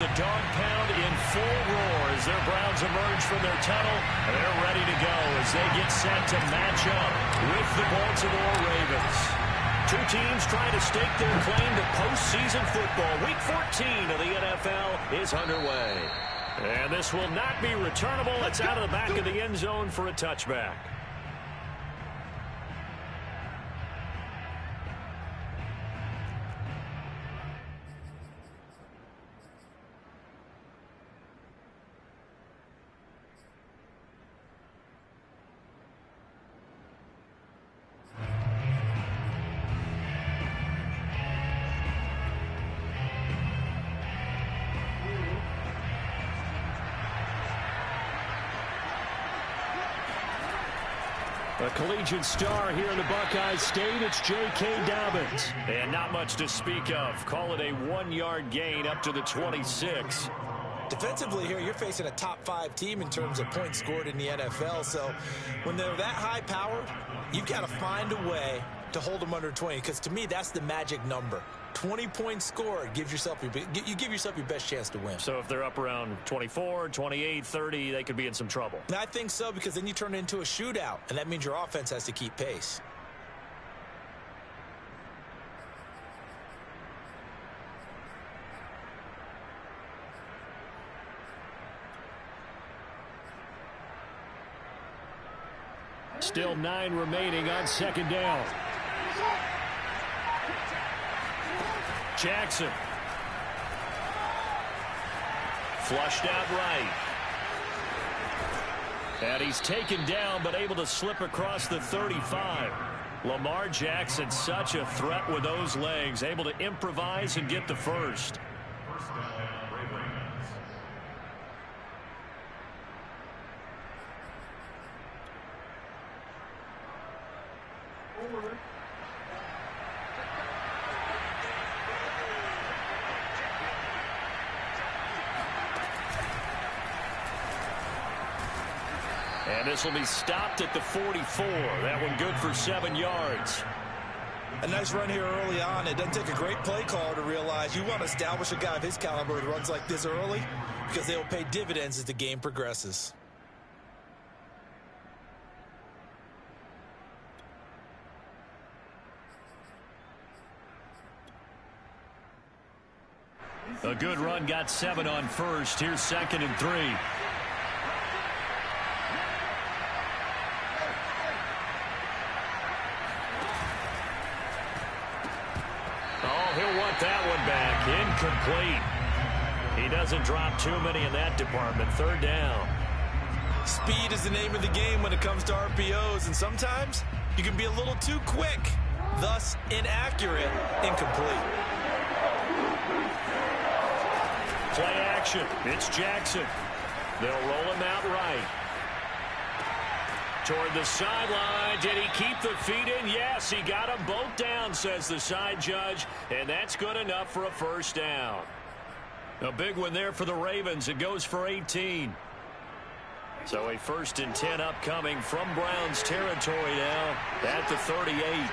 the dog pound in full roar as their Browns emerge from their tunnel. They're ready to go as they get set to match up with the Baltimore Ravens. Two teams trying to stake their claim to postseason football. Week 14 of the NFL is underway. And this will not be returnable. It's out of the back of the end zone for a touchback. A collegiate star here in the Buckeye State, it's J.K. Dobbins. And not much to speak of. Call it a 1-yard gain up to the 26. Defensively here, you're facing a top 5 team in terms of points scored in the NFL. So when they're that high powered, you've got to find a way to hold them under 20. Because to me, that's the magic number. 20 points scored gives yourself you give yourself your best chance to win. So if they're up around 24, 28, 30, they could be in some trouble. And I think so, because then you turn it into a shootout, and that means your offense has to keep pace. Still 9 remaining on second down. Jackson. Flushed out right. And he's taken down, but able to slip across the 35. Lamar Jackson, such a threat with those legs, able to improvise and get the first. And this will be stopped at the 44. That one good for 7 yards. A nice run here early on. It doesn't take a great play caller to realize you want to establish a guy of his caliber that runs like this early, because they will pay dividends as the game progresses. A good run, got 7 on first. Here's 2nd and 3. He'll want that one back. Incomplete. He doesn't drop too many in that department. 3rd down. Speed is the name of the game when it comes to RPOs, and sometimes you can be a little too quick, thus inaccurate, incomplete. Play action. It's Jackson. They'll roll him out right. Toward the sideline. Did he keep the feet in? Yes, he got them both down, says the side judge, and that's good enough for a first down. A big one there for the Ravens. It goes for 18. So a 1st and 10 upcoming from Browns territory now at the 38.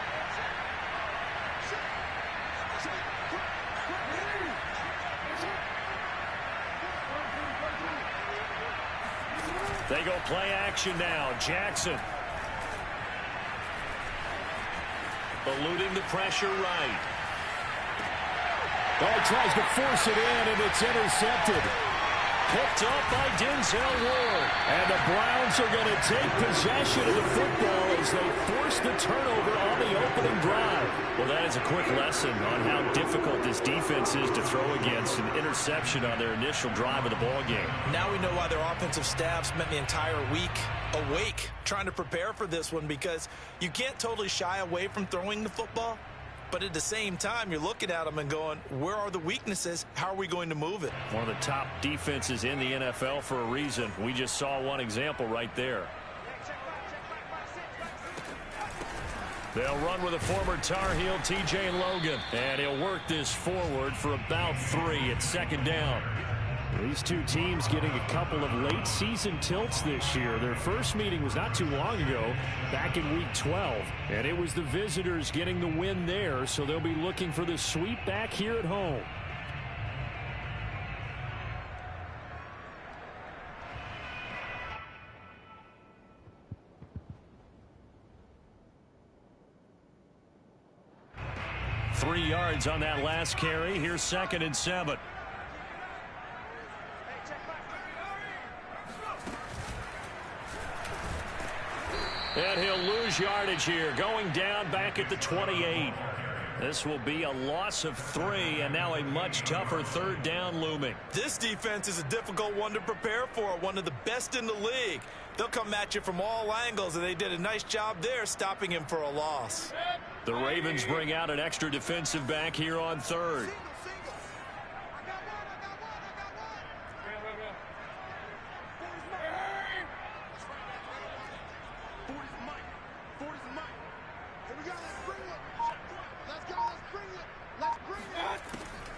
They go play action now. Jackson. Eluding the pressure right. Oh, he tries to force it in, and it's intercepted. Picked up by Denzel Ward. And the Browns are going to take possession of the football as they force the turnover on the opening drive. Well, that is a quick lesson on how difficult this defense is to throw against. An interception on their initial drive of the ball game. Now we know why their offensive staff spent the entire week awake trying to prepare for this one, because you can't totally shy away from throwing the football. But at the same time, you're looking at them and going, where are the weaknesses? How are we going to move it? One of the top defenses in the NFL for a reason. We just saw one example right there. They'll run with a former Tar Heel, T.J. Logan. And he'll work this forward for about 3 at 2nd down. These two teams getting a couple of late season tilts this year. Their first meeting was not too long ago, back in week 12. And it was the visitors getting the win there, so they'll be looking for the sweep back here at home. 3 yards on that last carry. Here's 2nd and 7. And he'll lose yardage here, going down back at the 28. This will be a loss of 3, and now a much tougher 3rd down looming. This defense is a difficult one to prepare for, one of the best in the league. They'll come at you from all angles, and they did a nice job there stopping him for a loss. The Ravens bring out an extra defensive back here on 3rd.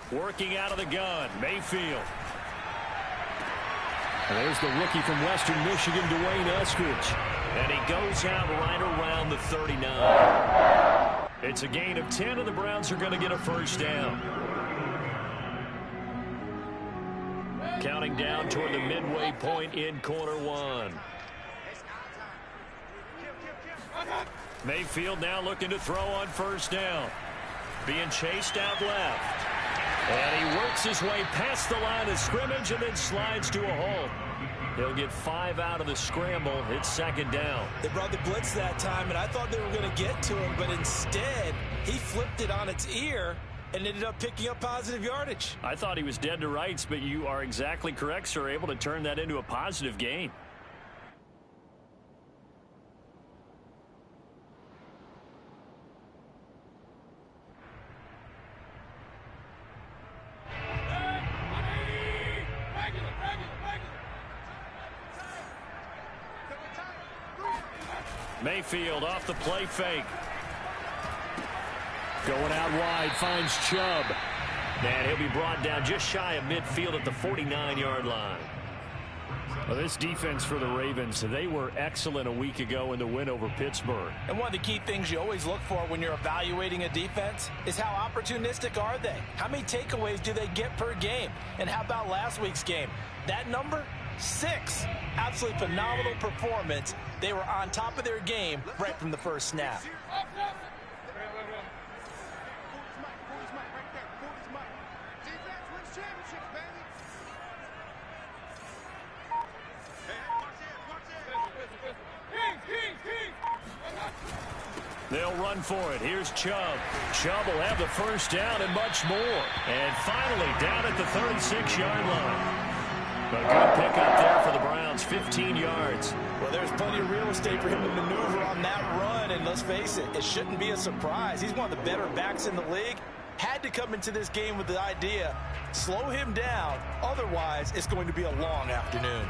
Working out of the gun, Mayfield. And there's the rookie from Western Michigan, Dwayne Eskridge. And he goes out right around the 39. It's a gain of 10, and the Browns are going to get a 1st down. Counting down toward the midway point in quarter 1. Mayfield now looking to throw on 1st down. Being chased out left. And he works his way past the line of scrimmage and then slides to a halt. He'll get 5 out of the scramble. It's 2nd down. They brought the blitz that time, and I thought they were going to get to him, but instead he flipped it on its ear and ended up picking up positive yardage. I thought he was dead to rights, but you are exactly correct, sir. Able to turn that into a positive gain. Mayfield off the play fake. Going out wide, finds Chubb. And he'll be brought down just shy of midfield at the 49-yard line. Well, this defense for the Ravens, they were excellent a week ago in the win over Pittsburgh. And one of the key things you always look for when you're evaluating a defense is how opportunistic are they? How many takeaways do they get per game? And how about last week's game? That number? 6. Absolutely phenomenal performance. They were on top of their game right from the first snap. They'll run for it. Here's Chubb. Chubb will have the 1st down and much more. And finally down at the 36-yard line. A good pickup there for the Browns, 15 yards. Well, there's plenty of real estate for him to maneuver on that run, and let's face it, it shouldn't be a surprise. He's one of the better backs in the league. Had to come into this game with the idea, slow him down, otherwise it's going to be a long afternoon.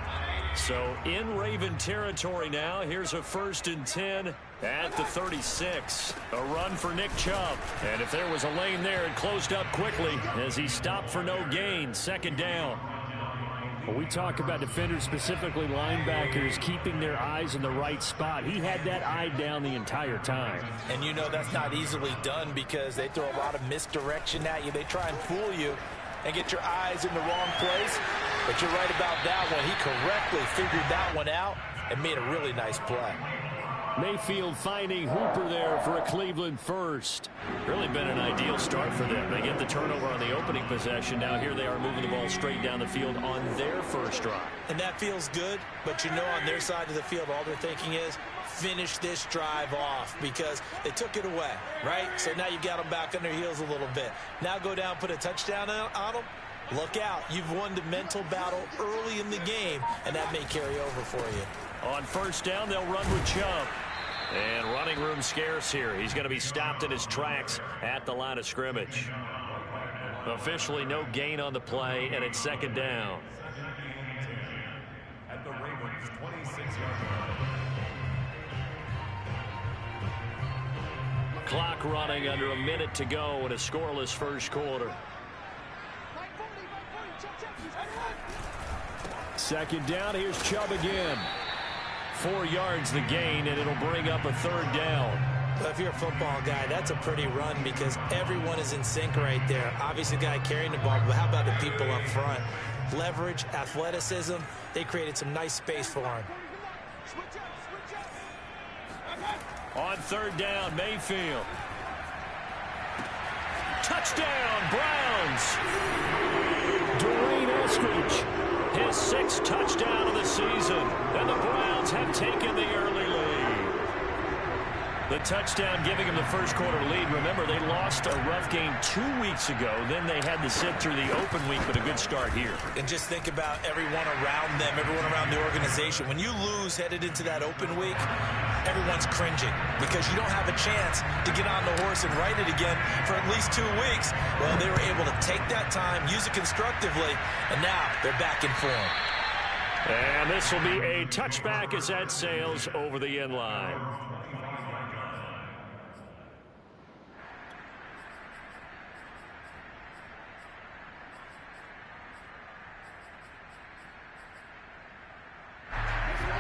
So in Raven territory now, here's a 1st and 10 at the 36. A run for Nick Chubb. And if there was a lane there, it closed up quickly as he stopped for no gain. 2nd down. When we talk about defenders, specifically linebackers, keeping their eyes in the right spot, he had that eye down the entire time. And you know that's not easily done because they throw a lot of misdirection at you. They try and fool you and get your eyes in the wrong place. But you're right about that one. He correctly figured that one out and made a really nice play. Mayfield finding Hooper there for a Cleveland 1st. Really been an ideal start for them. They get the turnover on the opening possession. Now here they are moving the ball straight down the field on their 1st drive. And that feels good, but you know on their side of the field all they're thinking is finish this drive off because they took it away, right? So now you got them back on their heels a little bit. Now go down, put a touchdown on them. Look out. You've won the mental battle early in the game, and that may carry over for you. On 1st down, they'll run with Chubb. And running room scarce here. He's going to be stopped in his tracks at the line of scrimmage. Officially no gain on the play, and it's 2nd down. At the Ravens 26-yard line. Clock running under a minute to go in a scoreless 1st quarter. 2nd down, here's Chubb again. 4 yards the gain, and it'll bring up a 3rd down. Well, if you're a football guy, that's a pretty run because everyone is in sync right there. Obviously, the guy carrying the ball, but how about the people up front? Leverage, athleticism, they created some nice space for him. On 3rd down, Mayfield. Touchdown, Browns. Dwayne Eskridge, his 6th touchdown of the season. And the Browns have taken the early lead. The touchdown giving them the first quarter lead. Remember, they lost a rough game 2 weeks ago. Then they had to sit through the open week, but a good start here. And just think about everyone around them, everyone around the organization. When you lose headed into that open week, everyone's cringing because you don't have a chance to get on the horse and ride it again for at least 2 weeks. Well, they were able to take that time, use it constructively, and now they're back in form. And this will be a touchback as that sails over the end line.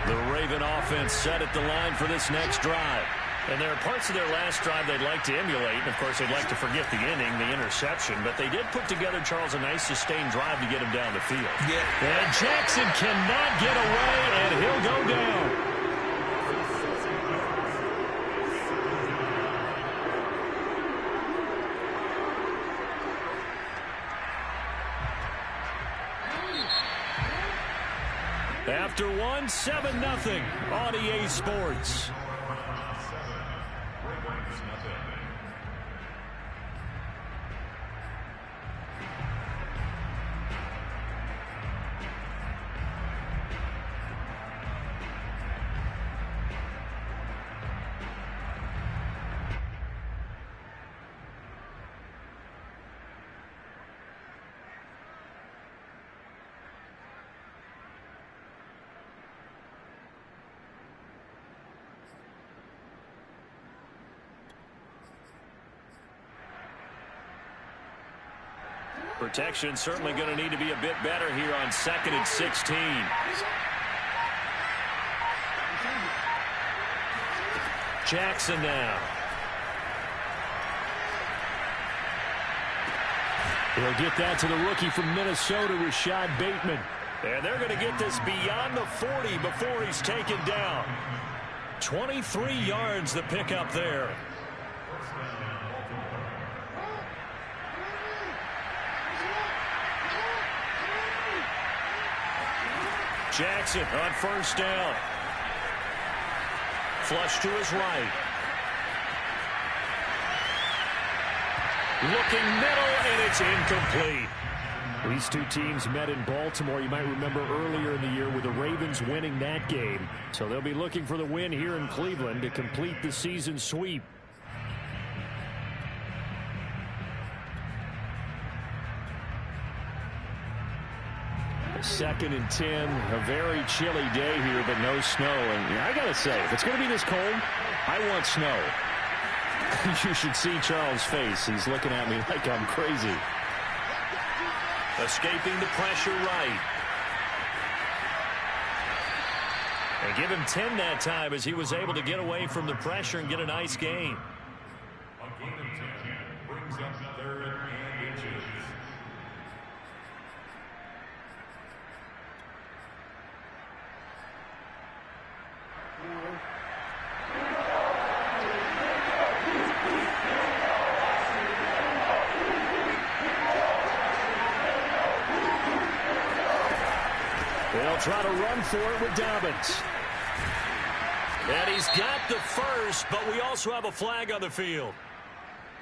The Raven offense set at the line for this next drive. And there are parts of their last drive they'd like to emulate. And, of course, they'd like to forget the inning, the interception. But they did put together, Charles, a nice sustained drive to get him down the field. Yeah. And Jackson cannot get away, and he'll go down. After one, 7-0 on EA Sports. Protection certainly going to need to be a bit better here on 2nd and 16. Jackson now. He'll get that to the rookie from Minnesota, Rashad Bateman. And they're going to get this beyond the 40 before he's taken down. 23 yards the pickup there. Jackson on first down. Flush to his right. Looking middle, and it's incomplete. These two teams met in Baltimore. You might remember earlier in the year with the Ravens winning that game. So they'll be looking for the win here in Cleveland to complete the season sweep. Second and 10, a very chilly day here, but no snow. And I got to say, if it's going to be this cold, I want snow. You should see Charles' face. He's looking at me like I'm crazy. Escaping the pressure right. And give him 10 that time as he was able to get away from the pressure and get a nice gain. Brings up 3rd and inches. They'll try to run for it with Dobbins. And he's got the first, but we also have a flag on the field.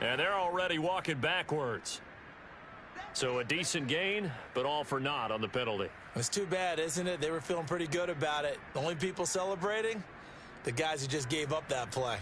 And they're already walking backwards. So a decent gain, but all for naught on the penalty. It's too bad, isn't it? They were feeling pretty good about it. The only people celebrating, the guys who just gave up that play.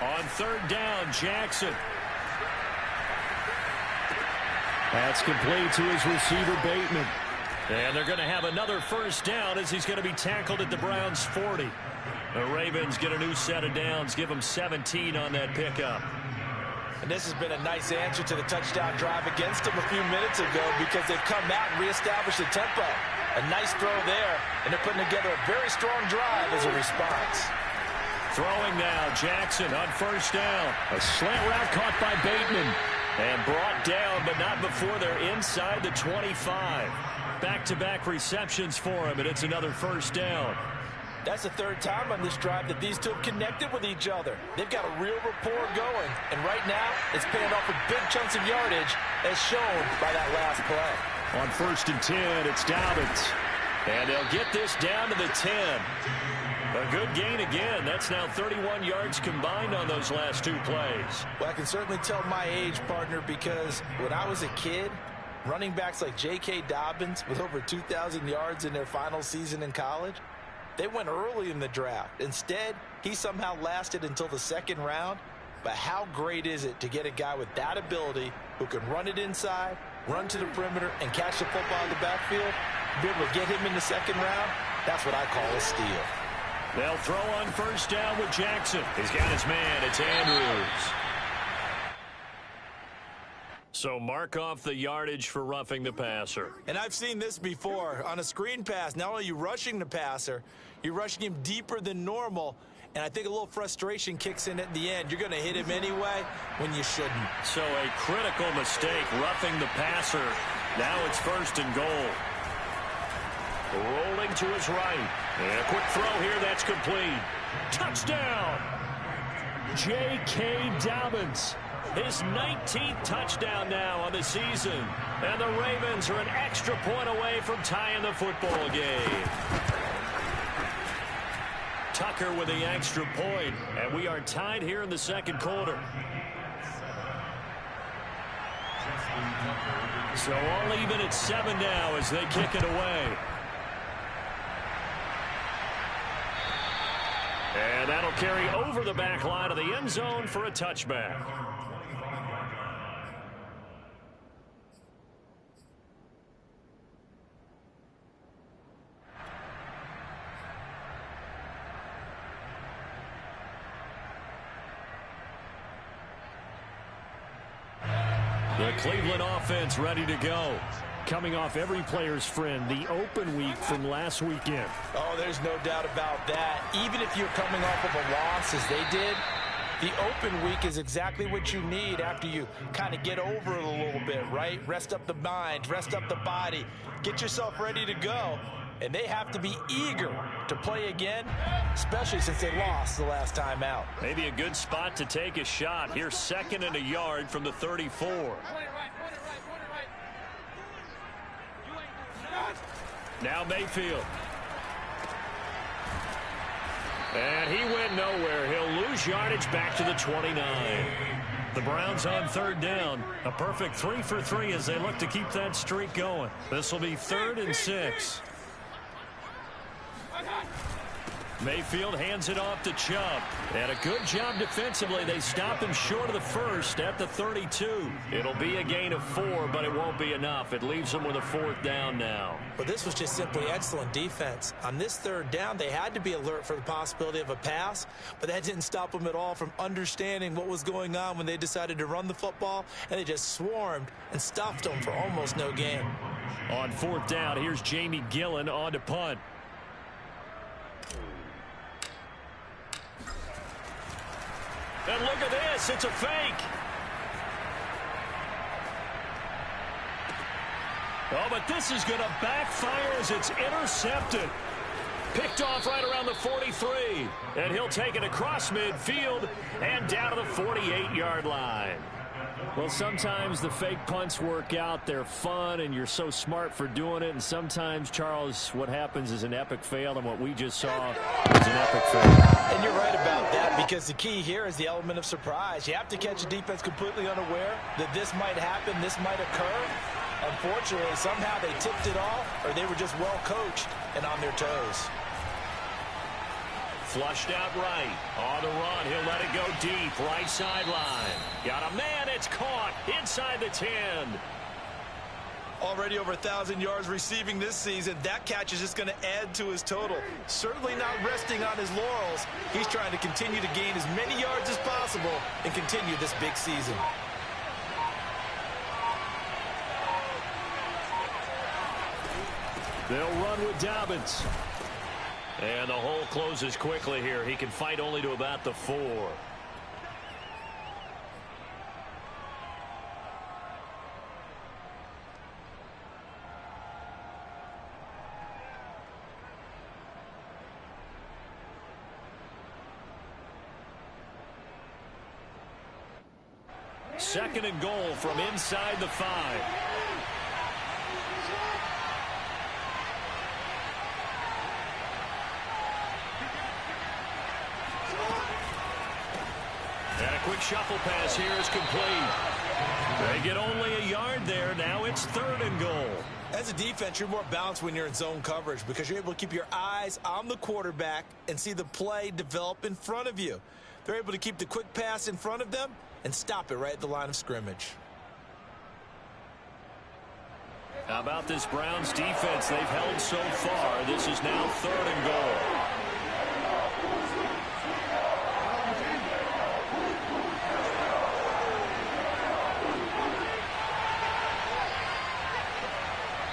On 3rd down, Jackson. That's complete to his receiver, Bateman. And they're going to have another first down as he's going to be tackled at the Browns' 40. The Ravens get a new set of downs, give them 17 on that pickup. And this has been a nice answer to the touchdown drive against them a few minutes ago because they've come out and reestablished the tempo. A nice throw there, and they're putting together a very strong drive as a response. Throwing now, Jackson on first down. A slant route caught by Bateman. And brought down, but not before they're inside the 25. Back-to-back receptions for him, and it's another first down. That's the third time on this drive that these two have connected with each other. They've got a real rapport going, and right now it's paying off with big chunks of yardage as shown by that last play. On 1st and 10, it's Dobbins. And they'll get this down to the 10. A good gain again. That's now 31 yards combined on those last two plays. Well, I can certainly tell my age, partner, because when I was a kid, running backs like J.K. Dobbins with over 2,000 yards in their final season in college, they went early in the draft. Instead, he somehow lasted until the second round. But how great is it to get a guy with that ability who can run it inside, run to the perimeter, and catch the football in the backfield? Be able to get him in the second round? That's what I call a steal. They'll throw on first down with Jackson. He's got his man. It's Andrews. So mark off the yardage for roughing the passer. And I've seen this before. On a screen pass, not only are you rushing the passer, you're rushing him deeper than normal. And I think a little frustration kicks in at the end. You're going to hit him anyway when you shouldn't. So a critical mistake, roughing the passer. Now it's 1st and goal. Rolling to his right. And a quick throw here, that's complete. Touchdown! J.K. Dobbins. His 19th touchdown now on the season. And the Ravens are an extra point away from tying the football game. Tucker with the extra point, and we are tied here in the second quarter. So all even at 7 now as they kick it away. And that'll carry over the back line of the end zone for a touchback. The Cleveland offense ready to go. Coming off every player's friend, the open week from last weekend. Oh, there's no doubt about that. Even if you're coming off of a loss as they did, the open week is exactly what you need after you kind of get over it a little bit, right? Rest up the mind, rest up the body, get yourself ready to go. And they have to be eager to play again, especially since they lost the last time out. Maybe a good spot to take a shot. Here's 2nd and a yard from the 34. Now Mayfield. And he went nowhere. He'll lose yardage back to the 29. The Browns on 3rd down. A perfect 3 for 3 as they look to keep that streak going. This will be 3rd and 6. Mayfield hands it off to Chubb. And a good job defensively. They stop him short of the first at the 32. It'll be a gain of 4, but it won't be enough. It leaves them with a 4th down now. But this was just simply excellent defense. On this 3rd down, they had to be alert for the possibility of a pass, but that didn't stop them at all from understanding what was going on when they decided to run the football, and they just swarmed and stuffed them for almost no gain. On 4th down, here's Jamie Gillen on to punt. And look at this, it's a fake. Oh, but this is going to backfire as it's intercepted. Picked off right around the 43. And he'll take it across midfield and down to the 48-yard line. Well, sometimes the fake punts work out. They're fun, and you're so smart for doing it. And sometimes, Charles, what happens is an epic fail, and what we just saw was an epic fail. And you're right about that, because the key here is the element of surprise. You have to catch a defense completely unaware that this might happen, this might occur. Unfortunately, somehow they tipped it off, or they were just well coached and on their toes. Flushed out right. On the run, he'll let it go deep. Right sideline. Got a man, it's caught inside the 10. Already over 1,000 yards receiving this season. That catch is just going to add to his total. Certainly not resting on his laurels. He's trying to continue to gain as many yards as possible and continue this big season. They'll run with Dobbins. And the hole closes quickly here. He can fight only to about the 4. Second and goal from inside the 5. And a quick shuffle pass here is complete. They get only a yard there. Now it's third and goal. As a defense, you're more balanced when you're in zone coverage because you're able to keep your eyes on the quarterback and see the play develop in front of you. They're able to keep the quick pass in front of them and stop it right at the line of scrimmage. How about this Browns defense they've held so far? This is now third and goal.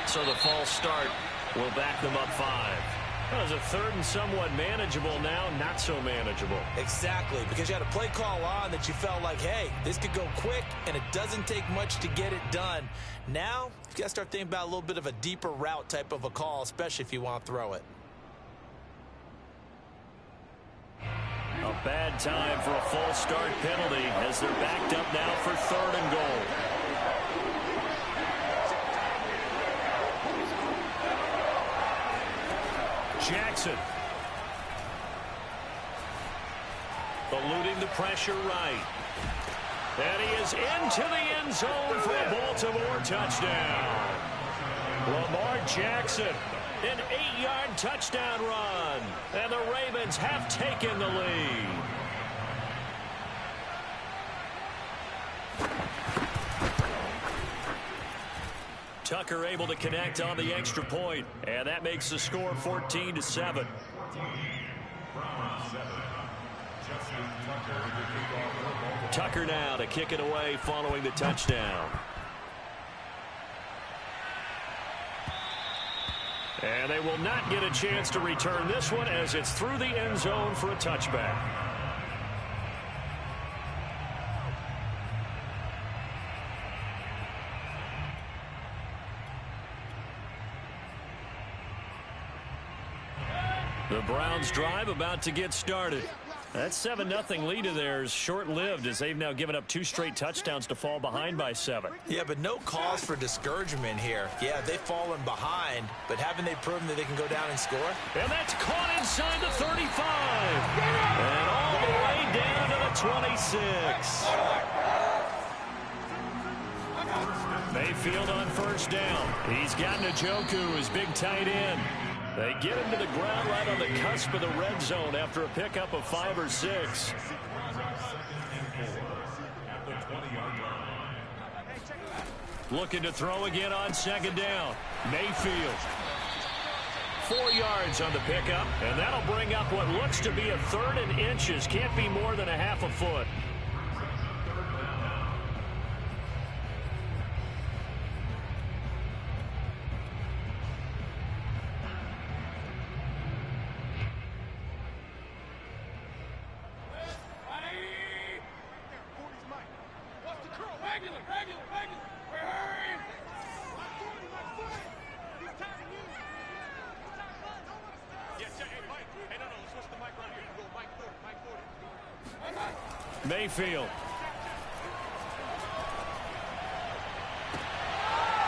So the false start will back them up 5. That was a third and somewhat manageable, now not so manageable. Exactly, because you had a play call on that you felt like, hey, this could go quick, and it doesn't take much to get it done. Now, you got to start thinking about a little bit of a deeper route type of a call, especially if you want to throw it. A bad time for a false start penalty as they're backed up now for third and goal. Jackson. Eluding the pressure right. And he is into the end zone for a Baltimore touchdown. Lamar Jackson, an 8-yard touchdown run. And the Ravens have taken the lead. Tucker able to connect on the extra point, and that makes the score 14-7. Tucker now to kick it away following the touchdown. And they will not get a chance to return this one as it's through the end zone for a touchback. The Browns drive about to get started. That 7-0 lead of theirs short-lived as they've now given up 2 straight touchdowns to fall behind by 7. Yeah, but no cause for discouragement here. Yeah, they've fallen behind, but haven't they proven that they can go down and score? And that's caught inside the 35. And all the way down to the 26. Mayfield on first down. He's got Njoku, his big tight end. They get him to the ground right on the cusp of the red zone after a pickup of 5 or 6. Looking to throw again on second down. Mayfield. 4 yards on the pickup, and that'll bring up what looks to be a third and inches. Can't be more than a half a foot. Mayfield.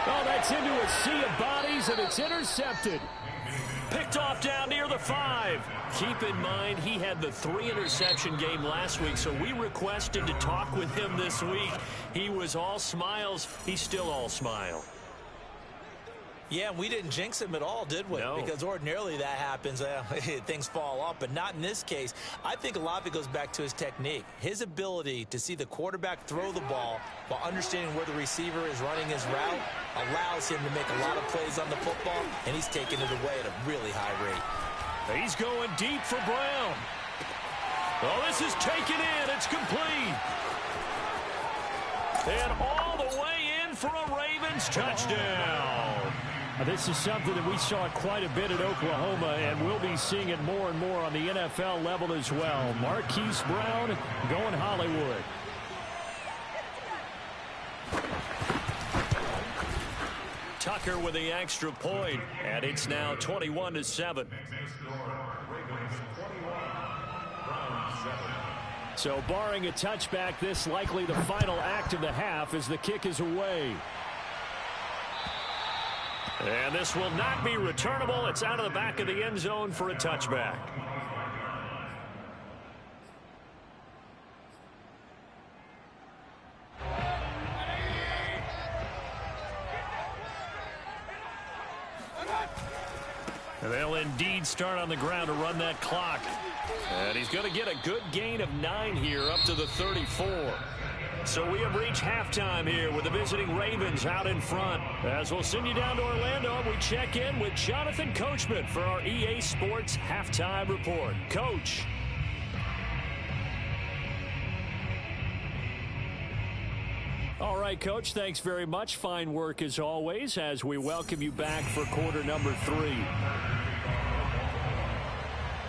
Oh, that's into a sea of bodies, and it's intercepted. Picked off down near the 5. Keep in mind, he had the 3-interception game last week, so we requested to talk with him this week. He was all smiles. He's still all smile. Yeah, we didn't jinx him at all, did we? No. Because ordinarily that happens. Things fall off, but not in this case. I think a lot of it goes back to his technique. His ability to see the quarterback throw the ball while understanding where the receiver is running his route allows him to make a lot of plays on the football, and he's taking it away at a really high rate. He's going deep for Brown. Oh, this is taken in. It's complete. And all the way in for a Ravens touchdown. This is something that we saw quite a bit at Oklahoma, and we'll be seeing it more and more on the NFL level as well. Marquise Brown going Hollywood. Tucker with the extra point, and it's now 21-7. So barring a touchback, this likely the final act of the half as the kick is away. And this will not be returnable. It's out of the back of the end zone for a touchback. And they'll indeed start on the ground to run that clock. And he's going to get a good gain of 9 here up to the 34. So we have reached halftime here with the visiting Ravens out in front. As we'll send you down to Orlando, we check in with Jonathan Coachman for our EA Sports Halftime Report. Coach. All right, Coach, thanks very much. Fine work as always as we welcome you back for quarter number 3.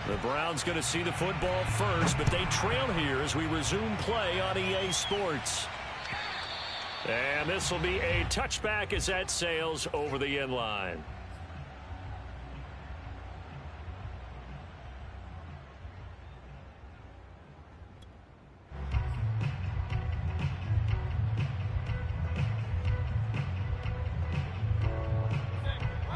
The Browns going to see the football first, but they trail here as we resume play on EA Sports. And this will be a touchback as that sails over the end line.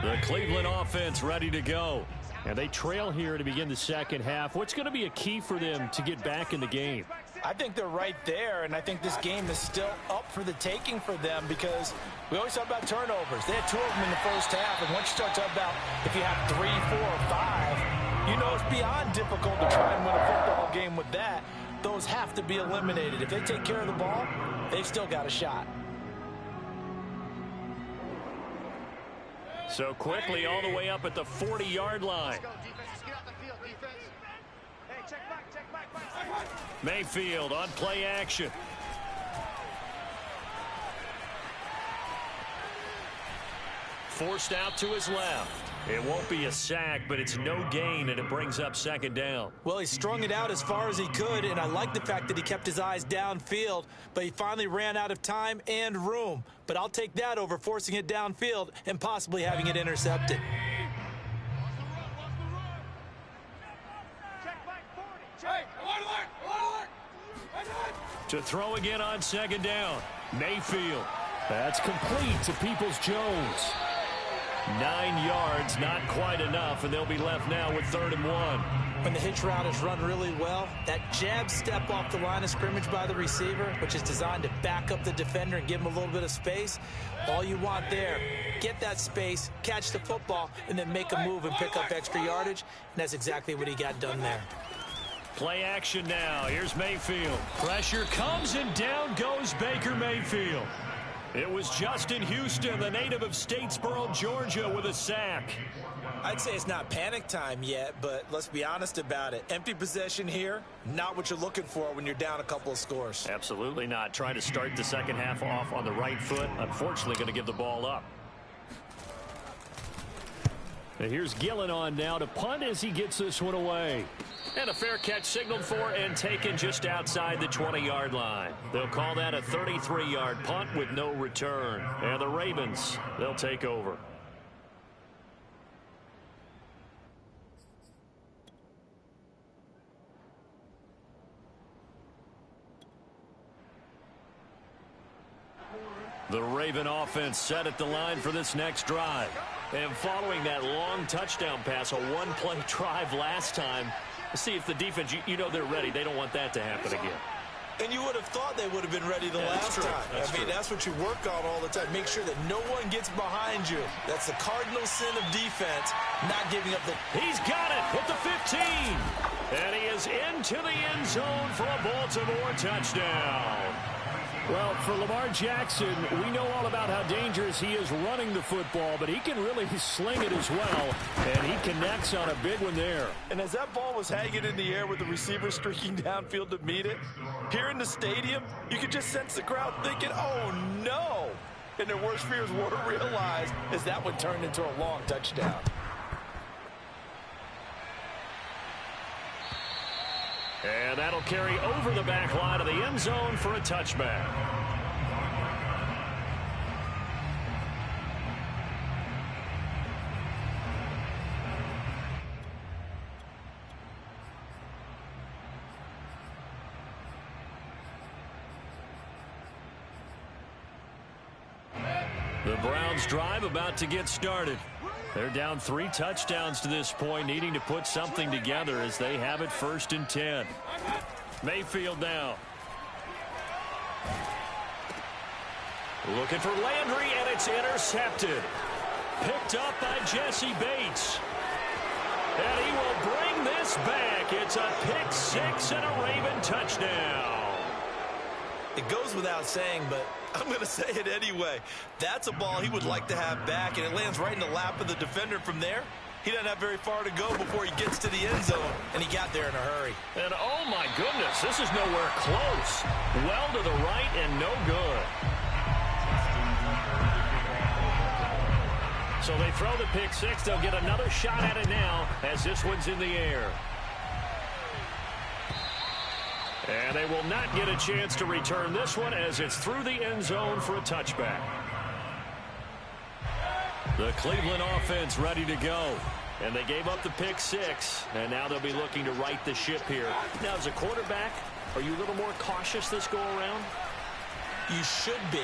The Cleveland offense ready to go. And they trail here to begin the second half. What's going to be a key for them to get back in the game? I think they're right there, and I think this game is still up for the taking for them because we always talk about turnovers. They had 2 of them in the first half, and once you start talking about if you have 3, 4, or 5, you know it's beyond difficult to try and win a football game with that. Those have to be eliminated. If they take care of the ball, they've still got a shot. So quickly all the way up at the 40-yard line. Mayfield on play action. Forced out to his left. It won't be a sack, but it's no gain, and it brings up second down. Well, he strung it out as far as he could, and I like the fact that he kept his eyes downfield, but he finally ran out of time and room. But I'll take that over forcing it downfield and possibly having it intercepted. To throw again on second down. Mayfield. That's complete to Peoples-Jones. 9 yards, not quite enough, and they'll be left now with 3rd and 1. When the hitch route is run really well, that jab step off the line of scrimmage by the receiver, which is designed to back up the defender and give him a little bit of space, all you want there, get that space, catch the football, and then make a move and pick up extra yardage, and that's exactly what he got done there. Play action now. Here's Mayfield. Pressure comes, and down goes Baker Mayfield. It was Justin Houston, the native of Statesboro, Georgia, with a sack. I'd say it's not panic time yet, but let's be honest about it. Empty possession here, not what you're looking for when you're down a couple of scores. Absolutely not. Trying to start the second half off on the right foot. Unfortunately, going to give the ball up. And here's Gillen on now to punt as he gets this one away. And a fair catch signaled for and taken just outside the 20-yard line. They'll call that a 33-yard punt with no return. And the Ravens, they'll take over. The Raven offense set at the line for this next drive. And following that long touchdown pass, a one-play drive last time, see if the defense, you know they're ready. They don't want that to happen again. And you would have thought they would have been ready the last time. That's what you work on all the time. Make sure that no one gets behind you. That's the cardinal sin of defense, not giving up the... He's got it at the 15. And he is into the end zone for a Baltimore touchdown. Well, for Lamar Jackson, we know all about how dangerous he is running the football, but he can really sling it as well, and he connects on a big one there. And as that ball was hanging in the air with the receiver streaking downfield to meet it, here in the stadium, you could just sense the crowd thinking, oh, no. And their worst fears were realized as that one turned into a long touchdown. And that'll carry over the back line of the end zone for a touchback. The Browns drive about to get started. They're down 3 touchdowns to this point, needing to put something together as they have it 1st and 10. Mayfield now. Looking for Landry, and it's intercepted. Picked up by Jesse Bates. And he will bring this back. It's a pick 6 and a Raven touchdown. It goes without saying, but I'm going to say it anyway. That's a ball he would like to have back, and it lands right in the lap of the defender from there. He doesn't have very far to go before he gets to the end zone, and he got there in a hurry. And oh my goodness, this is nowhere close. Well to the right and no good. So they throw the pick 6. They'll get another shot at it now as this one's in the air. And they will not get a chance to return this one as it's through the end zone for a touchback. The Cleveland offense ready to go. And they gave up the pick 6. And now they'll be looking to right the ship here. Now, as a quarterback, are you a little more cautious this go around? You should be,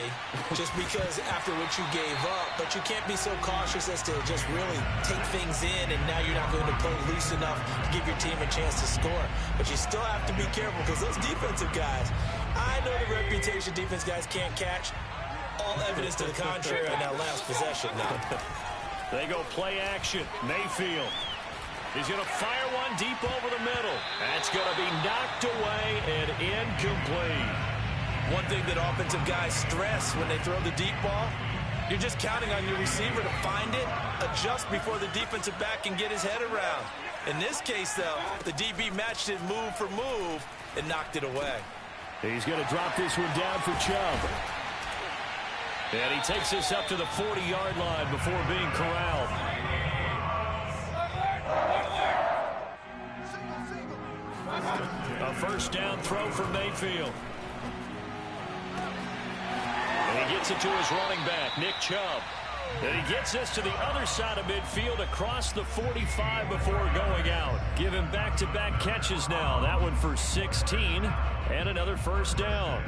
just because after what you gave up, but you can't be so cautious as to just really take things in, and now you're not going to play loose enough to give your team a chance to score. But you still have to be careful because those defensive guys, I know the reputation defense guys can't catch. All evidence to the contrary on that last possession now. They go play action. Mayfield. He's going to fire one deep over the middle. That's going to be knocked away and incomplete. One thing that offensive guys stress when they throw the deep ball, you're just counting on your receiver to find it, adjust before the defensive back can get his head around. In this case, though, the DB matched it move for move and knocked it away. He's going to drop this one down for Chubb. And he takes this up to the 40-yard line before being corralled. A first down throw for Mayfield. And he gets it to his running back, Nick Chubb. And he gets this to the other side of midfield across the 45 before going out. Give him back-to-back catches now. That one for 16 and another first down.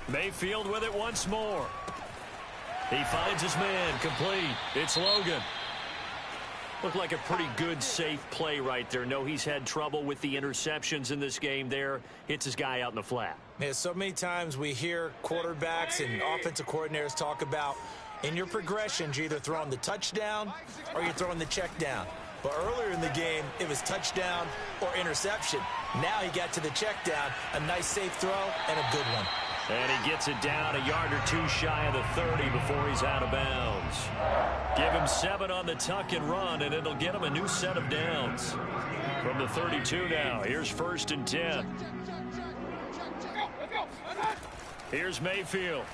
Mayfield with it once more. He finds his man, complete. It's Logan. Looked like a pretty good, safe play right there. No, he's had trouble with the interceptions in this game there. Hits his guy out in the flat. Yeah, so many times we hear quarterbacks and offensive coordinators talk about in your progressions, you're either throwing the touchdown or you're throwing the check down. But earlier in the game, it was touchdown or interception. Now he got to the check down, a nice safe throw and a good one. And he gets it down a yard or two shy of the 30 before he's out of bounds. Give him 7 on the tuck and run, and it'll get him a new set of downs. From the 32 now, here's 1st and 10. Here's Mayfield.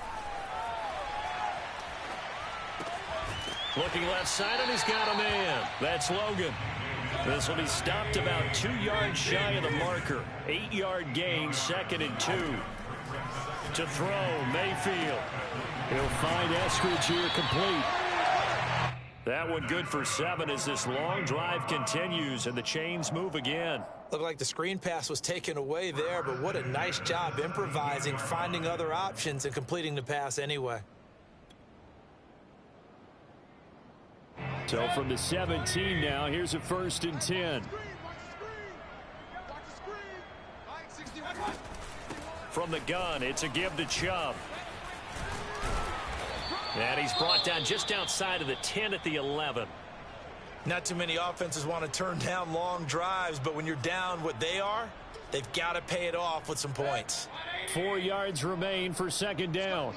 Looking left side, and he's got a man. That's Logan. This will be stopped about 2 yards shy of the marker. 8-yard gain, 2nd and 2. To throw, Mayfield. He'll find Eskridge here complete. That one good for 7 as this long drive continues and the chains move again. Looked like the screen pass was taken away there, but what a nice job improvising, finding other options, and completing the pass anyway. So from the 17 now, here's a 1st and 10. From the gun, it's a give to Chubb. And he's brought down just outside of the 10 at the 11. Not too many offenses want to turn down long drives, but when you're down what they are, they've got to pay it off with some points. 4 yards remain for 2nd down.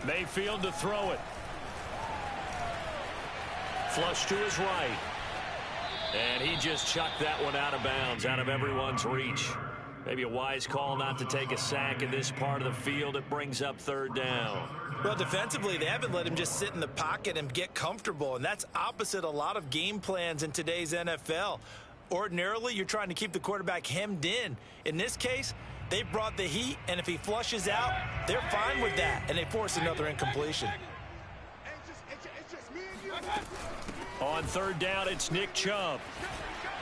Mayfield to throw it. Flush to his right. And he just chucked that one out of bounds, out of everyone's reach. Maybe a wise call not to take a sack in this part of the field. It brings up 3rd down. Well, defensively, they haven't let him just sit in the pocket and get comfortable, and that's opposite a lot of game plans in today's NFL. Ordinarily, you're trying to keep the quarterback hemmed in. In this case, they brought the heat, and if he flushes out, they're fine with that, and they force another incompletion. On 3rd down, it's Nick Chubb.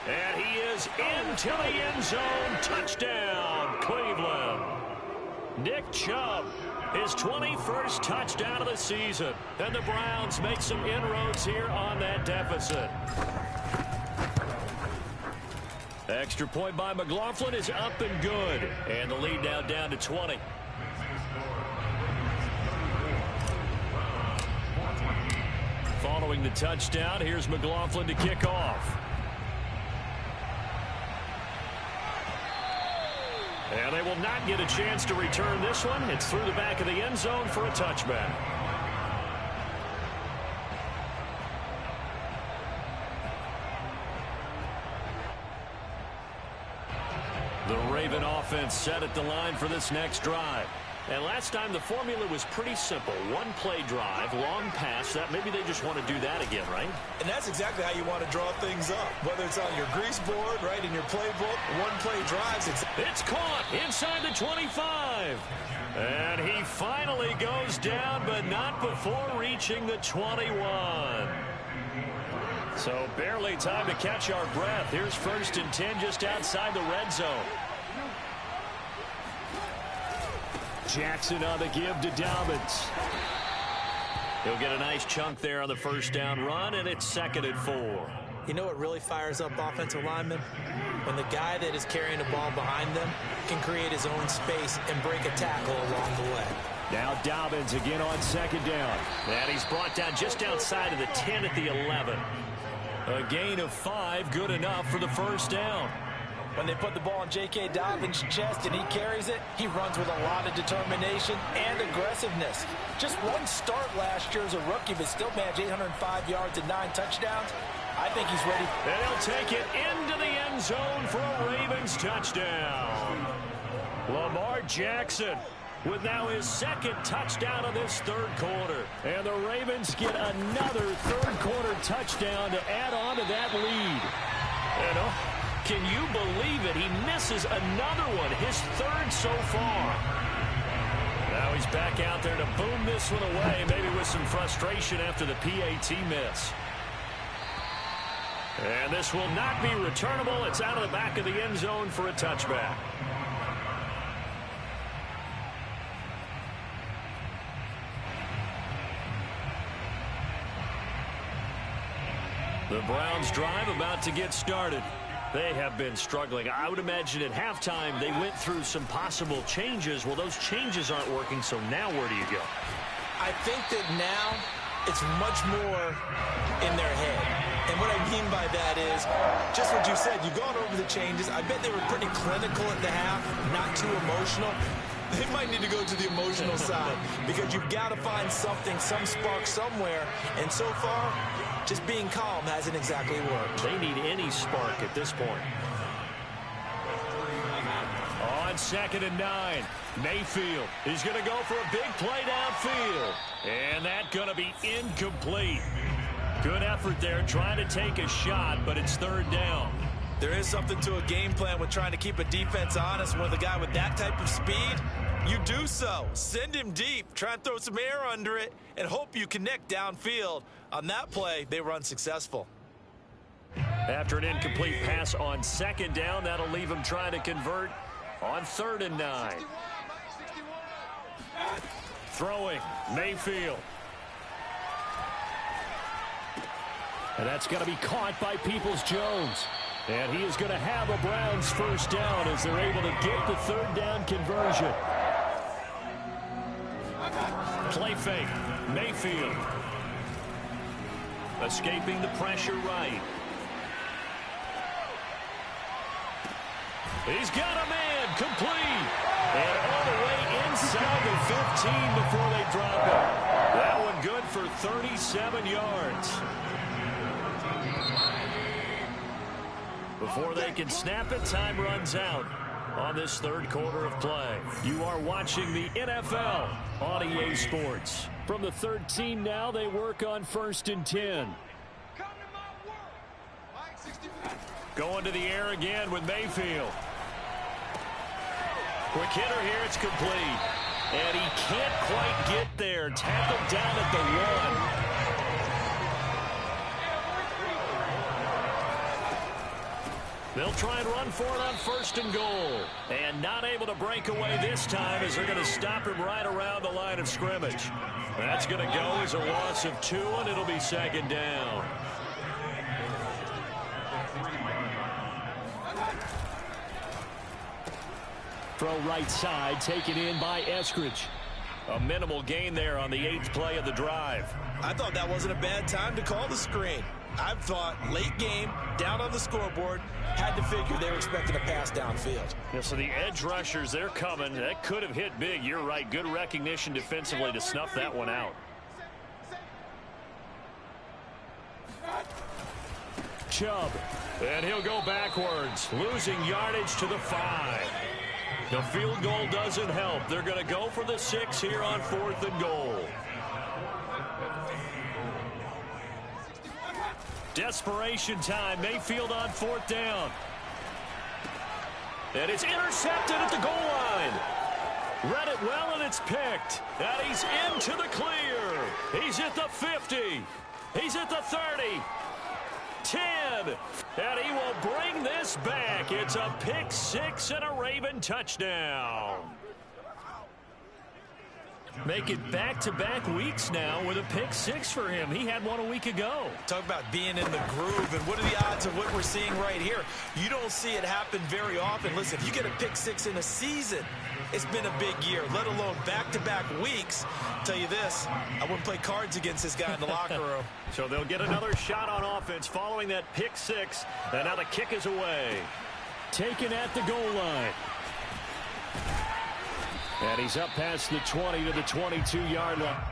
And he is into the end zone. Touchdown, Cleveland. Nick Chubb, his 21st touchdown of the season. And the Browns make some inroads here on that deficit. Extra point by McLaughlin is up and good. And the lead now down to 20. Following the touchdown, here's McLaughlin to kick off. And they will not get a chance to return this one. It's through the back of the end zone for a touchback. The Raven offense set at the line for this next drive. And last time the formula was pretty simple. 1-play drive, long pass. That maybe they just want to do that again, right? And that's exactly how you want to draw things up. Whether it's on your grease board, right, in your playbook, 1-play drives. It's caught inside the 25. And he finally goes down, but not before reaching the 21. So barely time to catch our breath. Here's 1st and 10 just outside the red zone. Jackson on the give to Dobbins. He'll get a nice chunk there on the 1st down run, and it's 2nd and 4. You know what really fires up offensive linemen? When the guy that is carrying the ball behind them can create his own space and break a tackle along the way. Now Dobbins again on 2nd down. And he's brought down just outside of the 10 at the 11. A gain of 5, good enough for the 1st down. When they put the ball in J.K. Dobbins' chest and he carries it, he runs with a lot of determination and aggressiveness. Just one start last year as a rookie, but still managed 805 yards and 9 touchdowns. I think he's ready. And he'll take it into the end zone for a Ravens touchdown. Lamar Jackson with now his 2nd touchdown of this 3rd quarter. And the Ravens get another 3rd quarter touchdown to add on to that lead. And can you believe it? He misses another one, his 3rd so far. Now he's back out there to boom this one away, maybe with some frustration after the PAT miss. And this will not be returnable. It's out of the back of the end zone for a touchback. The Browns drive about to get started. They have been struggling. I would imagine at halftime they went through some possible changes. Well, those changes aren't working, so now where do you go? I think that now it's much more in their head. And what I mean by that is just what you said. You've gone over the changes. I bet they were pretty clinical at the half, not too emotional. They might need to go to the emotional side because you've got to find something, some spark somewhere. And so far, just being calm hasn't exactly worked. They need any spark at this point. On 2nd and 9, Mayfield is going to go for a big play downfield. And that's going to be incomplete. Good effort there trying to take a shot, but it's 3rd down. There is something to a game plan with trying to keep a defense honest. With a guy with that type of speed, you do so. Send him deep, try and throw some air under it, and hope you connect downfield. On that play, they were unsuccessful. After an incomplete pass on second down, that'll leave him trying to convert on 3rd and 9. Throwing, Mayfield. And that's going to be caught by Peoples-Jones. And he is going to have a Browns first down as they're able to get the 3rd down conversion. Play fake, Mayfield. Escaping the pressure right. He's got a man, complete. And all the way inside the 15 before they drop it. That one good for 37 yards. Before they can snap it, time runs out on this 3rd quarter of play. You are watching the NFL on EA Sports. From the 13 now, they work on 1st and 10. Going to the air again with Mayfield. Quick hitter here, it's complete. And he can't quite get there. Tackled down at the 1. They'll try and run for it on 1st and goal. And not able to break away this time as they're going to stop him right around the line of scrimmage. That's going to go as a loss of 2, and it'll be 2nd down. Throw right side, taken in by Eskridge. A minimal gain there on the 8th play of the drive. I thought that wasn't a bad time to call the screen. I thought late game, down on the scoreboard, had to figure they were expecting a pass downfield. Yeah, so the edge rushers, they're coming. That could have hit big. You're right. Good recognition defensively to snuff that one out. Chubb. And he'll go backwards, losing yardage to the 5. The field goal doesn't help. They're going to go for the 6 here on 4th and goal. Desperation time. Mayfield on 4th down. And it's intercepted at the goal line. Read it well, and it's picked. And he's into the clear. He's at the 50. He's at the 30. 10. And he will bring this back. It's a pick 6 and a Raven touchdown. Make it back-to-back weeks now with a pick 6 for him. He had one a week ago. Talk about being in the groove, and what are the odds of what we're seeing right here? You don't see it happen very often. Listen, if you get a pick 6 in a season, it's been a big year, let alone back-to-back weeks. I'll tell you this, I wouldn't play cards against this guy in the locker room. So they'll get another shot on offense following that pick 6, and now the kick is away. Taken at the goal line. And he's up past the 20 to the 22-yard line.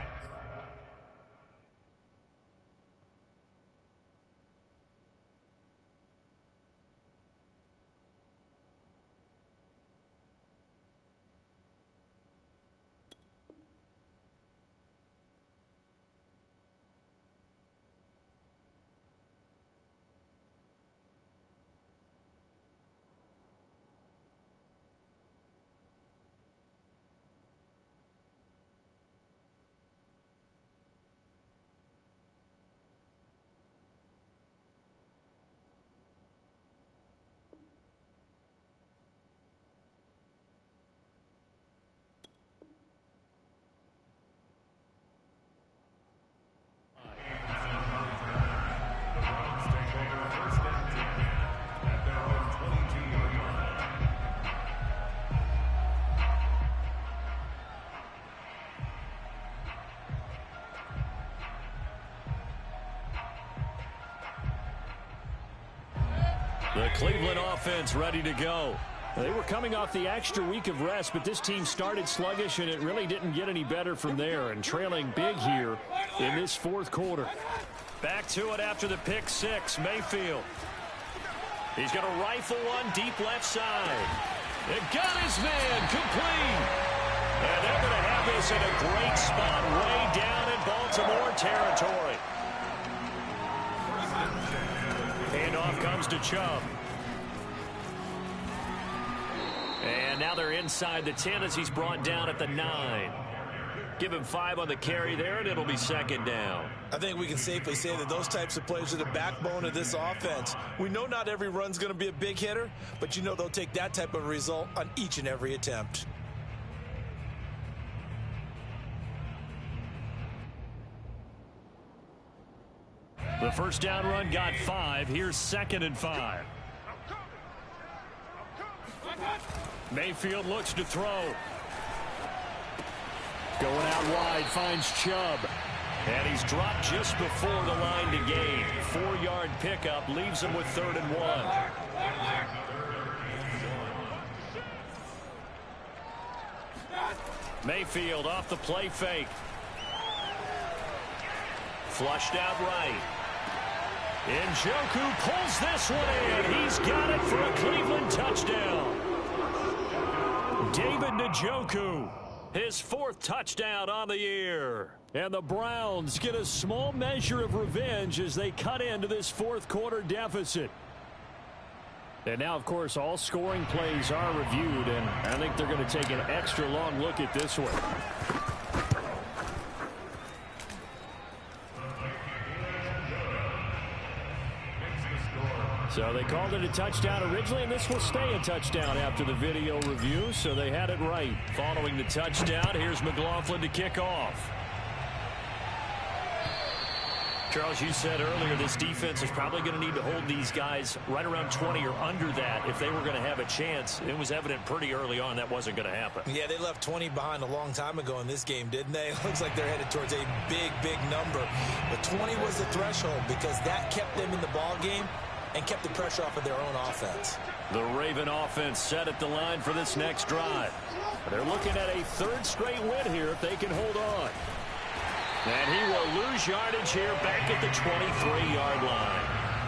The Cleveland offense ready to go. They were coming off the extra week of rest, but this team started sluggish, and it really didn't get any better from there, and trailing big here in this 4th quarter. Back to it after the pick 6, Mayfield. He's going to rifle one deep left side. It got his man, complete. And they're going to have this in a great spot way down in Baltimore territory. Handoff comes to Chubb. And now they're inside the 10 as he's brought down at the 9. Give him 5 on the carry there, and it'll be second down. I think we can safely say that those types of plays are the backbone of this offense. We know not every run's going to be a big hitter, but you know they'll take that type of result on each and every attempt. The first down run got 5. Here's 2nd and 5. Mayfield looks to throw. Going out wide, finds Chubb. And he's dropped just before the line to gain. 4-yard pickup leaves him with 3rd and 1. Mayfield off the play fake. Flushed out right. Njoku pulls this one in. He's got it for a Cleveland touchdown. David Njoku, his 4th touchdown on the year. And the Browns get a small measure of revenge as they cut into this 4th quarter deficit. And now, of course, all scoring plays are reviewed, and I think they're going to take an extra long look at this one. So they called it a touchdown originally, and this will stay a touchdown after the video review, so they had it right. Following the touchdown, here's McLaughlin to kick off. Charles, you said earlier this defense is probably going to need to hold these guys right around 20 or under that if they were going to have a chance. It was evident pretty early on that wasn't going to happen. Yeah, they left 20 behind a long time ago in this game, didn't they? It looks like they're headed towards a big, big number. But 20 was the threshold because that kept them in the ball game and kept the pressure off of their own offense. The Raven offense set at the line for this next drive. They're looking at a 3rd straight win here if they can hold on. And he will lose yardage here back at the 23-yard line.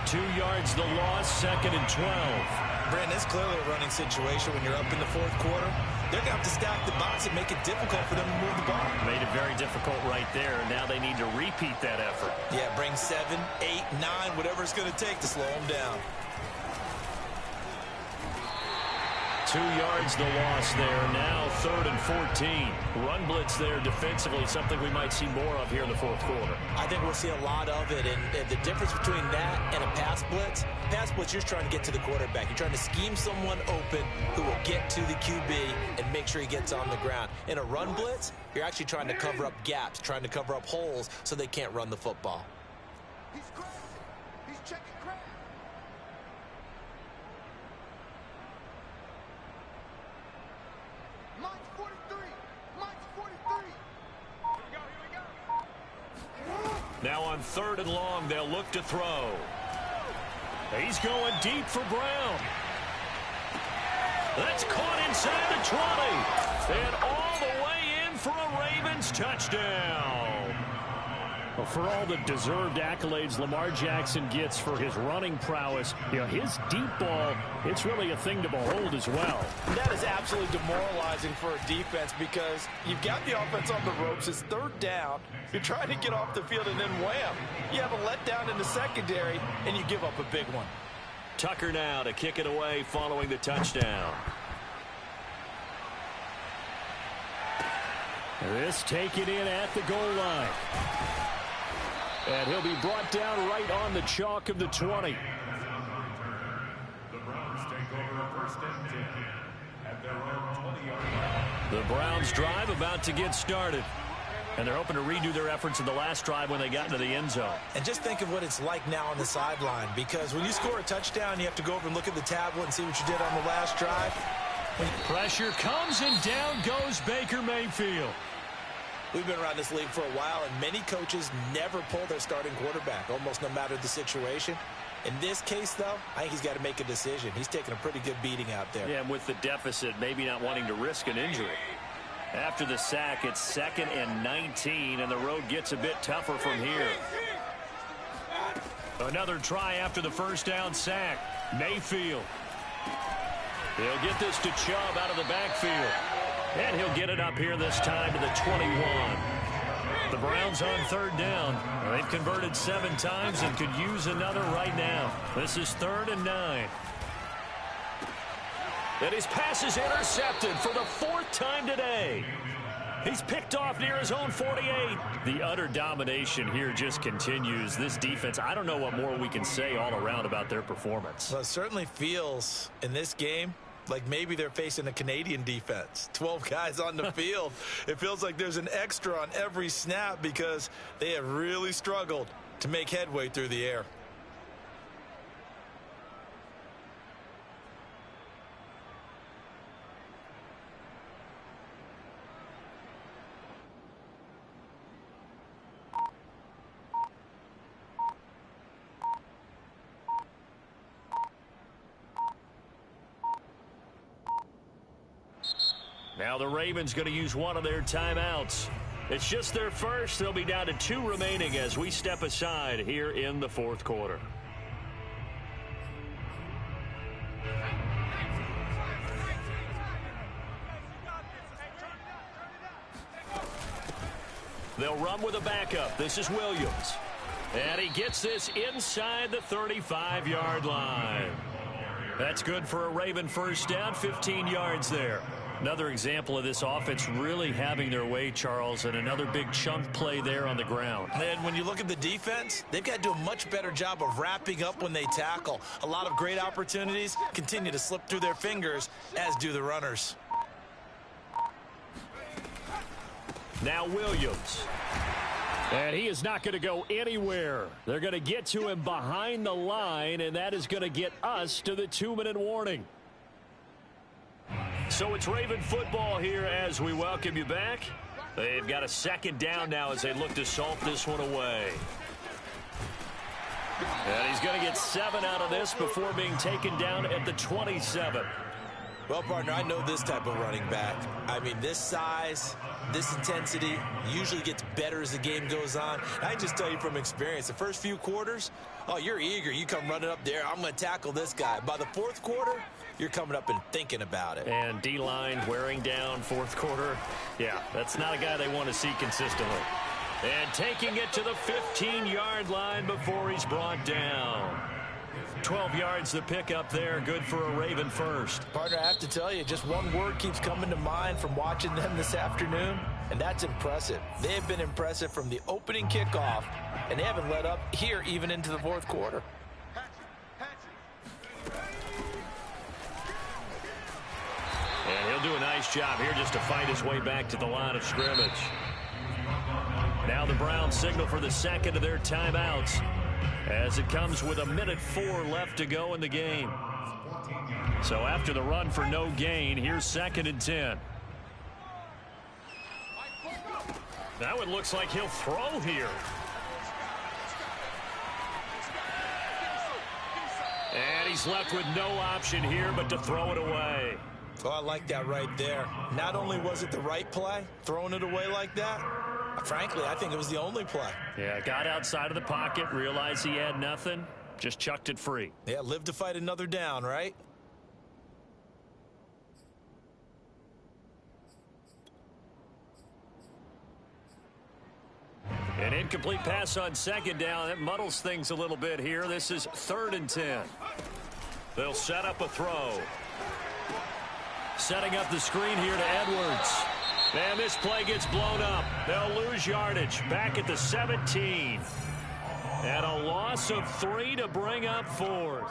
2 yards the loss, 2nd and 12. Brandon, it's clearly a running situation when you're up in the 4th quarter. They're going to have to stack the box and make it difficult for them to move the ball. Made it very difficult right there. Now they need to repeat that effort. Yeah, bring 7, 8, 9, whatever it's going to take to slow them down. 2 yards the loss there. Now 3rd and 14. Run blitz there defensively, something we might see more of here in the 4th quarter. I think we'll see a lot of it, and the difference between that and a pass blitz, you're trying to get to the quarterback. You're trying to scheme someone open who will get to the QB and make sure he gets on the ground. In a run blitz, you're actually trying to cover up gaps, trying to cover up holes so they can't run the football. He's crazy. He's checking crack. Mike's 43. Mike's 43. Here we go. Now on 3rd and long, they'll look to throw. He's going deep for Brown. That's caught inside the 20. And all the way in for a Ravens touchdown. Well, for all the deserved accolades Lamar Jackson gets for his running prowess, his deep ball, it's really a thing to behold as well. That is absolutely demoralizing for a defense because you've got the offense on the ropes. It's 3rd down. You're trying to get off the field, and then wham, you have a letdown in the secondary, and you give up a big one. Tucker now to kick it away following the touchdown. This taken in at the goal line. And he'll be brought down right on the chalk of the 20. The Browns take over 1st and 10 at their own 20-yard line. The Browns drive about to get started. And they're hoping to redo their efforts in the last drive when they got into the end zone. And just think of what it's like now on the sideline, because when you score a touchdown, you have to go over and look at the tablet and see what you did on the last drive. Pressure comes, and down goes Baker Mayfield. We've been around this league for a while, and many coaches never pull their starting quarterback, almost no matter the situation. In this case, though, I think he's got to make a decision. He's taking a pretty good beating out there. Yeah, and with the deficit, maybe not wanting to risk an injury. After the sack, it's 2nd and 19, and the road gets a bit tougher from here. Another try after the first down sack. Mayfield. He'll get this to Chubb out of the backfield. And he'll get it up here this time to the 21. The Browns on 3rd down. They've converted 7 times and could use another right now. This is 3rd and 9. And his pass is intercepted for the 4th time today. He's picked off near his own 48. The utter domination here just continues. This defense, I don't know what more we can say all around about their performance. Well, it certainly feels in this game like maybe they're facing a Canadian defense. 12 guys on the field. It feels like there's an extra on every snap because they have really struggled to make headway through the air. Now the Ravens going to use one of their timeouts. It's just their first. They'll be down to 2 remaining as we step aside here in the fourth quarter. They'll run with a backup. This is Williams. And he gets this inside the 35-yard line. That's good for a Raven first down, 15 yards there. Another example of this offense really having their way, Charles, and another big chunk play there on the ground. And when you look at the defense, they've got to do a much better job of wrapping up when they tackle. A lot of great opportunities continue to slip through their fingers, as do the runners. Now Williams. And he is not going to go anywhere. They're going to get to him behind the line, and that is going to get us to the 2-minute warning. So it's Raven football here as we welcome you back. They've got a second down now as they look to salt this one away. And he's going to get 7 out of this before being taken down at the 27. Well, partner, I know this type of running back. I mean, this size, this intensity usually gets better as the game goes on. I just tell you from experience, the first few quarters, oh, you're eager. You come running up there, I'm going to tackle this guy. By the fourth quarter, you're coming up and thinking about it. And D-line wearing down fourth quarter. Yeah, that's not a guy they want to see consistently. And taking it to the 15-yard line before he's brought down. 12 yards the pickup there. Good for a Raven first. Partner, I have to tell you, just one word keeps coming to mind from watching them this afternoon, and that's impressive. They have been impressive from the opening kickoff, and they haven't let up here even into the fourth quarter. And he'll do a nice job here just to fight his way back to the line of scrimmage. Now the Browns signal for the second of their timeouts as it comes with 1:04 left to go in the game. So after the run for no gain, here's 2nd and 10. Now it looks like he'll throw here. And he's left with no option here but to throw it away. Oh, I like that right there. Not only was it the right play, throwing it away like that, frankly, I think it was the only play. Yeah, got outside of the pocket, realized he had nothing, just chucked it free. Yeah, live to fight another down, right? An incomplete pass on 2nd down. That muddles things a little bit here. This is 3rd and 10. They'll set up a throw. Setting up the screen here to Edwards. And this play gets blown up. They'll lose yardage back at the 17. And a loss of 3 to bring up 4th.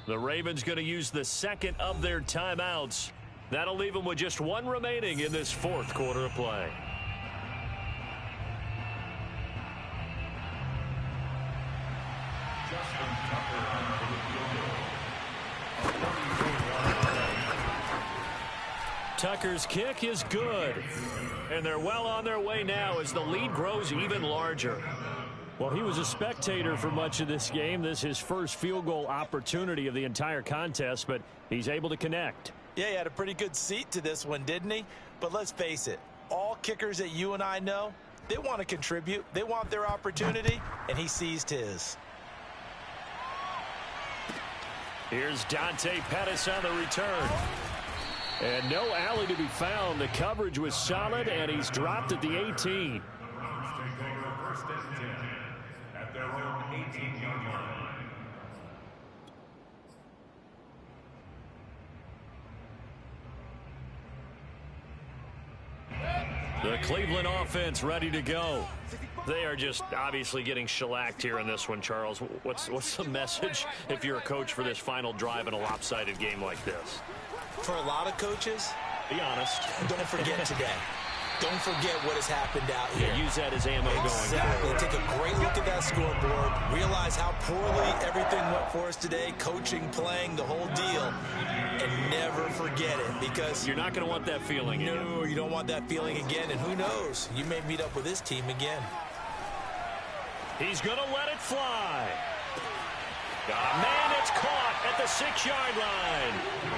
The Ravens going to use the second of their timeouts. That'll leave them with just 1 remaining in this fourth quarter of play. Tucker's kick is good. And they're well on their way now as the lead grows even larger. Well, he was a spectator for much of this game. This is his first field goal opportunity of the entire contest, but he's able to connect. Yeah, he had a pretty good seat to this one, didn't he? But let's face it, all kickers that you and I know, they want to contribute. They want their opportunity, and he seized his. Here's Dante Pettis on the return. And no alley to be found. The coverage was solid, and he's dropped at the 18. Take over 1st and 10 at their own 18-yard line. The Cleveland offense ready to go. They are just obviously getting shellacked here in this one, Charles. What's the message if you're a coach for this final drive in a lopsided game like this? For a lot of coaches, be honest. Don't forget today. Don't forget what has happened out here. Yeah, use that as ammo going forward. Take a great look at that scoreboard. Realize how poorly everything went for us today. Coaching, playing, the whole deal. And never forget it, because you're not going to want that feeling again. No, you don't want that feeling again. And who knows? You may meet up with this team again. He's going to let it fly. Man, it's caught at the 6-yard line.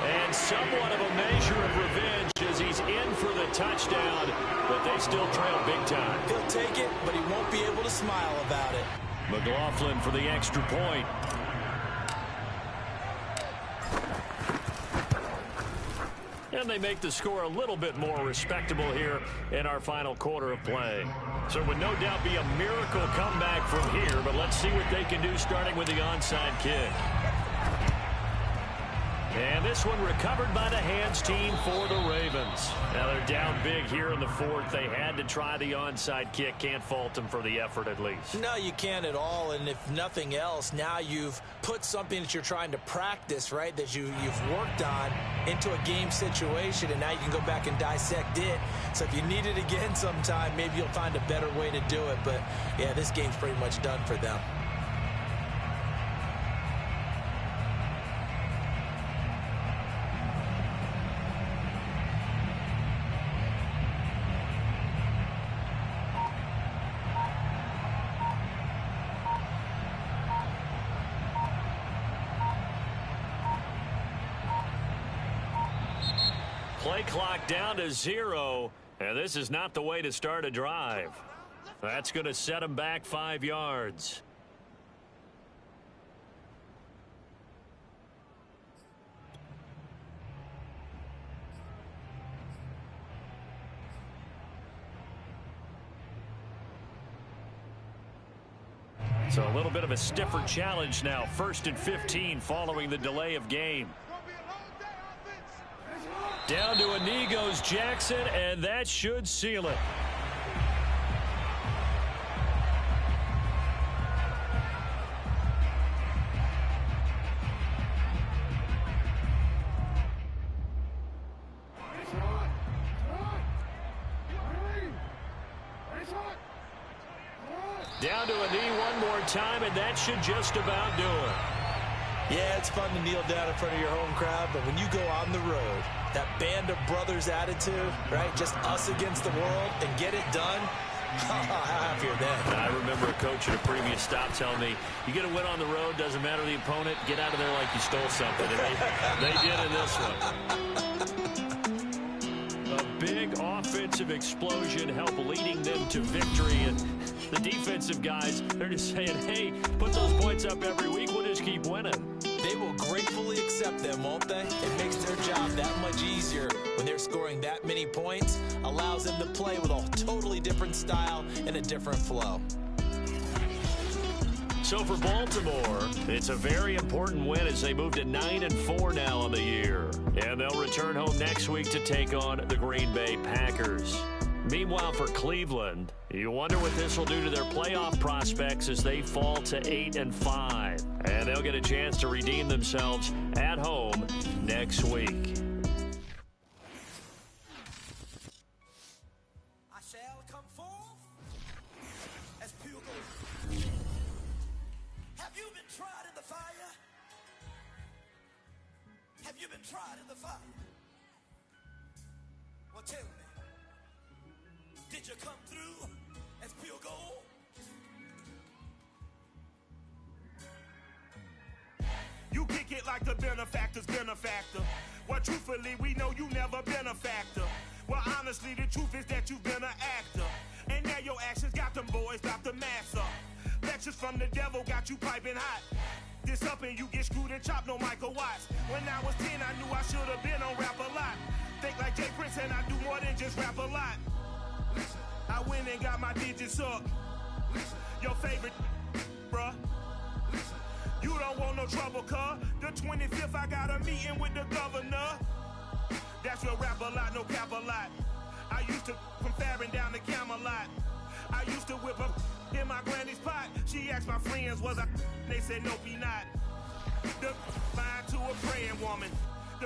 And somewhat of a measure of revenge as he's in for the touchdown, but they still trail big time. He'll take it, but he won't be able to smile about it. McLaughlin for the extra point. And they make the score a little bit more respectable here in our final quarter of play. So it would no doubt be a miracle comeback from here, but let's see what they can do starting with the onside kick. And this one recovered by the hands team for the Ravens. Now they're down big here in the fourth. They had to try the onside kick. Can't fault them for the effort at least. No, you can't at all. And if nothing else, now you've put something that you're trying to practice, right, that you've worked on into a game situation, and now you can go back and dissect it. So if you need it again sometime, maybe you'll find a better way to do it. But, yeah, this game's pretty much done for them. Play clock down to 0, and this is not the way to start a drive. That's going to set them back 5 yards. So a little bit of a stiffer challenge now. 1st and 15 following the delay of game. Down to a knee goes Jackson, and that should seal it. Down to a knee one more time, and that should just about do it. Yeah, it's fun to kneel down in front of your home crowd, but when you go on the road, that band of brothers attitude, right, just us against the world, and get it done, how happy are they? I remember a coach at a previous stop telling me, you get a win on the road, doesn't matter the opponent, get out of there like you stole something. And they did in this one. A big offensive explosion helped leading them to victory, and the defensive guys, they're just saying, hey, put those points up every week, we'll just keep winning. They will gratefully accept them, won't they? It makes their job that much easier when they're scoring that many points, allows them to play with a totally different style and a different flow. So for Baltimore, it's a very important win as they move to 9-4 now on the year. And they'll return home next week to take on the Green Bay Packers. Meanwhile, for Cleveland, you wonder what this will do to their playoff prospects as they fall to 8-5. And they'll get a chance to redeem themselves at home next week. I shall come forth as pure gold. Have you been tried in the fire? Have you been tried in the fire? Well, tell me. Did you come through as pure gold? You kick it like the benefactor's benefactor. Well, truthfully, we know you never been a factor. Well, honestly, the truth is that you've been an actor. And now your actions got them boys about to mass up. Lectures from the devil got you piping hot. This up and you get screwed and chopped, no Michael Watts. When I was 10, I knew I should have been on rap a lot. Think like Jay Prince and I do more than just rap a lot. I went and got my digits up. Your favorite, bruh. You don't want no trouble, cuz. The 25th, I got a meeting with the governor. That's real rap a lot, no cap a lot. I used to from Farron down to Camelot. I used to whip up in my granny's pot. She asked my friends, was I? They said, nope, he not. The fine to a praying woman.